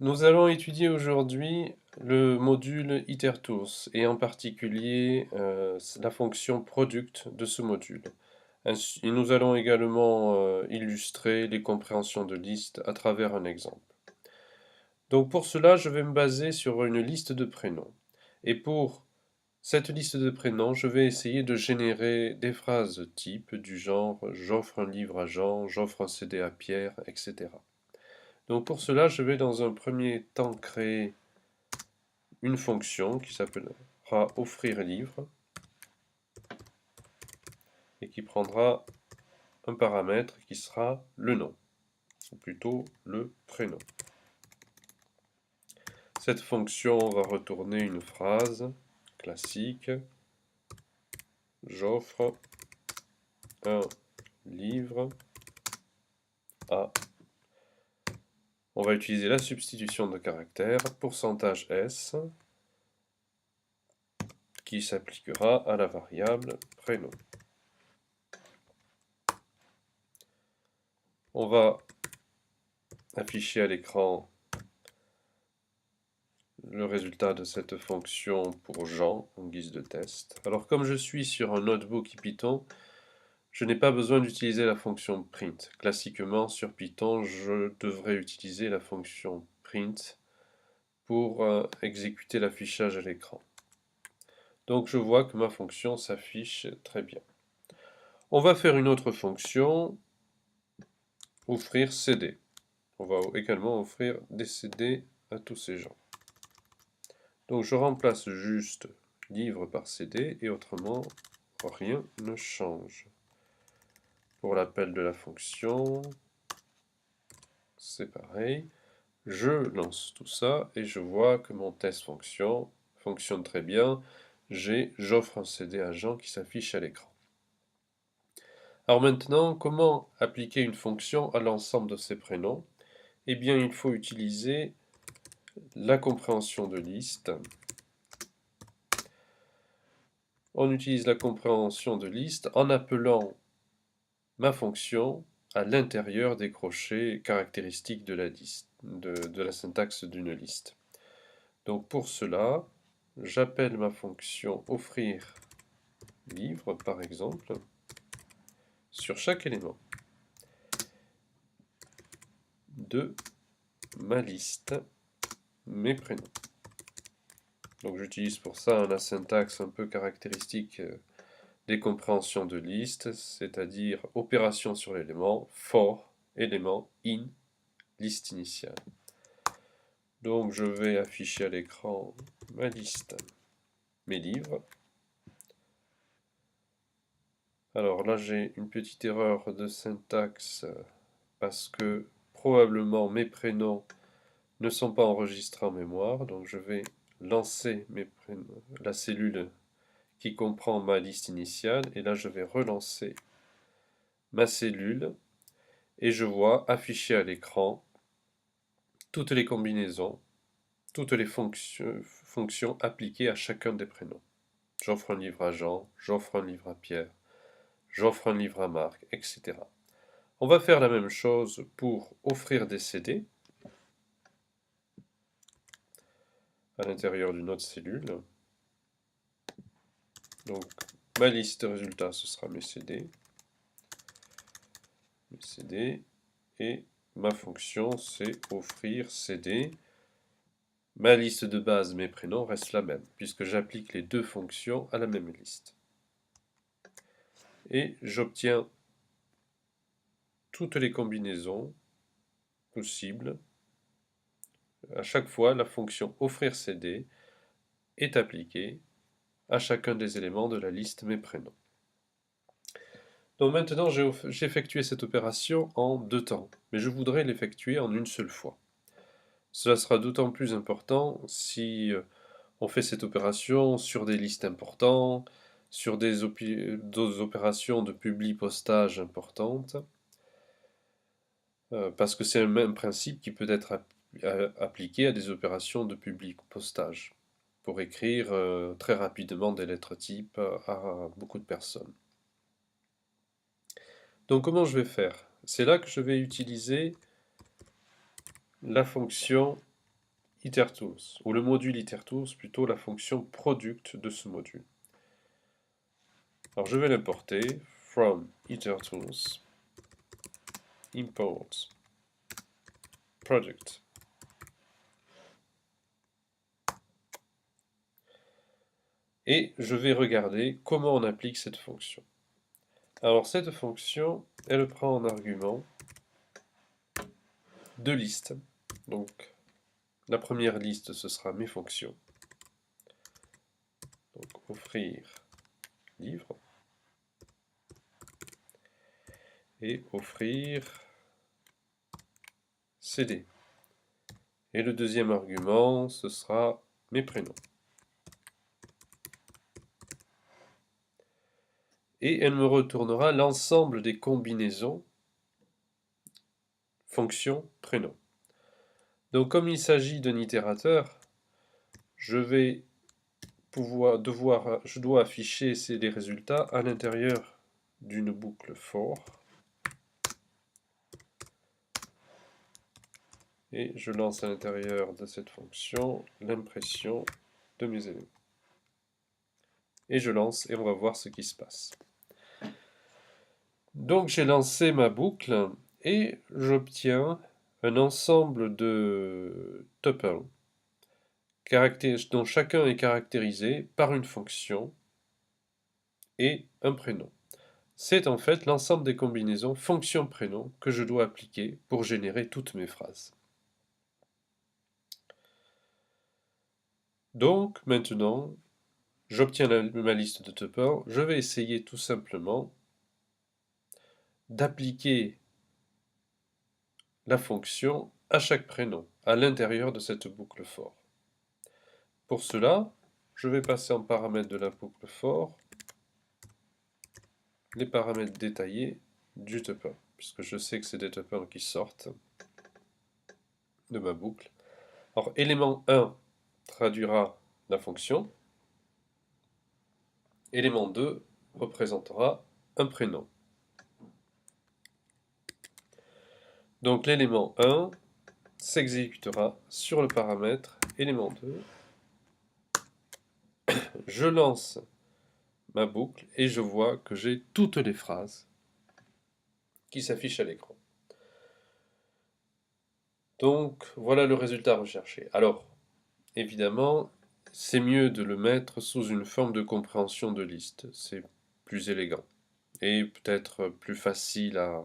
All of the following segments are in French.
Nous allons étudier aujourd'hui le module iterTools et en particulier la fonction product de ce module. Et nous allons également illustrer les compréhensions de listes à travers un exemple. Donc pour cela, je vais me baser sur une liste de prénoms. Et pour cette liste de prénoms, je vais essayer de générer des phrases types du genre j'offre un livre à Jean, j'offre un CD à Pierre, etc. Donc pour cela, je vais dans un premier temps créer une fonction qui s'appellera offrir livre et qui prendra un paramètre qui sera le nom, ou plutôt le prénom. Cette fonction va retourner une phrase classique. J'offre un livre à... On va utiliser la substitution de caractères, %s, qui s'appliquera à la variable prénom. On va afficher à l'écran le résultat de cette fonction pour Jean en guise de test. Alors comme je suis sur un notebook Python, je n'ai pas besoin d'utiliser la fonction print. Classiquement sur Python, je devrais utiliser la fonction print pour exécuter l'affichage à l'écran. Donc je vois que ma fonction s'affiche très bien. On va faire une autre fonction, offrir CD. On va également offrir des CD à tous ces gens. Donc je remplace juste livre par CD et autrement rien ne change. Pour l'appel de la fonction, c'est pareil. Je lance tout ça et je vois que mon test fonctionne très bien. J'offre un CD à Jean qui s'affiche à l'écran. Alors maintenant, comment appliquer une fonction à l'ensemble de ces prénoms? Eh bien, il faut utiliser la compréhension de liste. On utilise la compréhension de liste en appelant ma fonction à l'intérieur des crochets caractéristiques de la liste, de la syntaxe d'une liste. Donc pour cela, j'appelle ma fonction offrir livre par exemple sur chaque élément de ma liste mes prénoms. Donc j'utilise pour ça la syntaxe un peu caractéristique des compréhensions de liste, c'est-à-dire opération sur l'élément, for, élément, in, liste initiale. Donc je vais afficher à l'écran ma liste, mes livres. Alors là j'ai une petite erreur de syntaxe parce que probablement mes prénoms ne sont pas enregistrés en mémoire. Donc je vais lancer la cellule qui comprend ma liste initiale et là je vais relancer ma cellule et je vois afficher à l'écran toutes les combinaisons, toutes les fonctions appliquées à chacun des prénoms. J'offre un livre à Jean, j'offre un livre à Pierre, j'offre un livre à Marc, etc. On va faire la même chose pour offrir des CD à l'intérieur d'une autre cellule. Donc ma liste de résultats, ce sera mes CD, et ma fonction c'est offrir CD. Ma liste de base, mes prénoms, reste la même, puisque j'applique les deux fonctions à la même liste. Et j'obtiens toutes les combinaisons possibles. À chaque fois, la fonction offrir CD est appliquée à chacun des éléments de la liste mes prénoms. Donc maintenant, j'ai effectué cette opération en 2 temps, mais je voudrais l'effectuer en une seule fois. Cela sera d'autant plus important si on fait cette opération sur des listes importantes, sur des opérations de publi-postage importantes, parce que c'est le même principe qui peut être appliqué à des opérations de publi-postage, pour écrire très rapidement des lettres types à beaucoup de personnes. Donc comment je vais faire? C'est là que je vais utiliser la fonction iterTools, ou le module iterTools, plutôt la fonction product de ce module. Alors je vais l'importer, from iterTools, import product. Et je vais regarder comment on applique cette fonction. Alors cette fonction, elle prend en argument deux listes. Donc la première liste, ce sera mes fonctions. Donc offrir livre et offrir CD. Et le deuxième argument, ce sera mes prénoms. Et elle me retournera l'ensemble des combinaisons fonction prénom. Donc comme il s'agit d'un itérateur, je dois afficher les résultats à l'intérieur d'une boucle for. Et je lance à l'intérieur de cette fonction l'impression de mes éléments. Et je lance et on va voir ce qui se passe. Donc j'ai lancé ma boucle et j'obtiens un ensemble de tuples dont chacun est caractérisé par une fonction et un prénom. C'est en fait l'ensemble des combinaisons fonction-prénom que je dois appliquer pour générer toutes mes phrases. Donc maintenant, j'obtiens ma liste de tuples, je vais essayer tout simplement d'appliquer la fonction à chaque prénom, à l'intérieur de cette boucle for. Pour cela, je vais passer en paramètre de la boucle for les paramètres détaillés du tuple, puisque je sais que c'est des tuples qui sortent de ma boucle. Alors, élément 1 traduira la fonction, élément 2 représentera un prénom. Donc l'élément 1 s'exécutera sur le paramètre élément 2. Je lance ma boucle et je vois que j'ai toutes les phrases qui s'affichent à l'écran. Donc voilà le résultat recherché. Alors, évidemment, c'est mieux de le mettre sous une forme de compréhension de liste. C'est plus élégant et peut-être plus facile à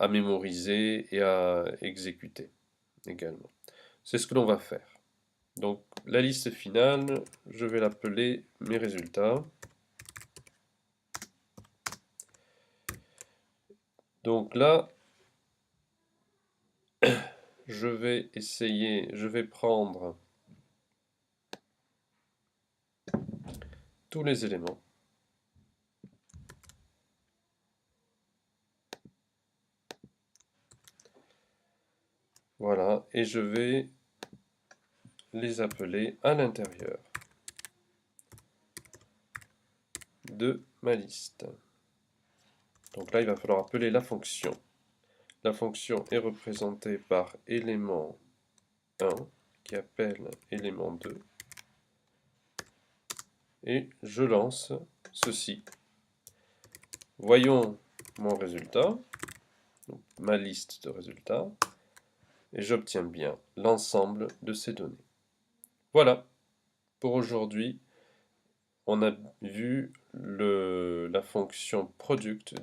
mémoriser et à exécuter également. C'est ce que l'on va faire. Donc la liste finale, je vais l'appeler mes résultats. Donc là, je vais prendre tous les éléments. Voilà, et je vais les appeler à l'intérieur de ma liste. Donc là, il va falloir appeler la fonction. La fonction est représentée par élément 1 qui appelle élément 2. Et je lance ceci. Voyons mon résultat, donc ma liste de résultats, et j'obtiens bien l'ensemble de ces données. Voilà, pour aujourd'hui, on a vu la fonction product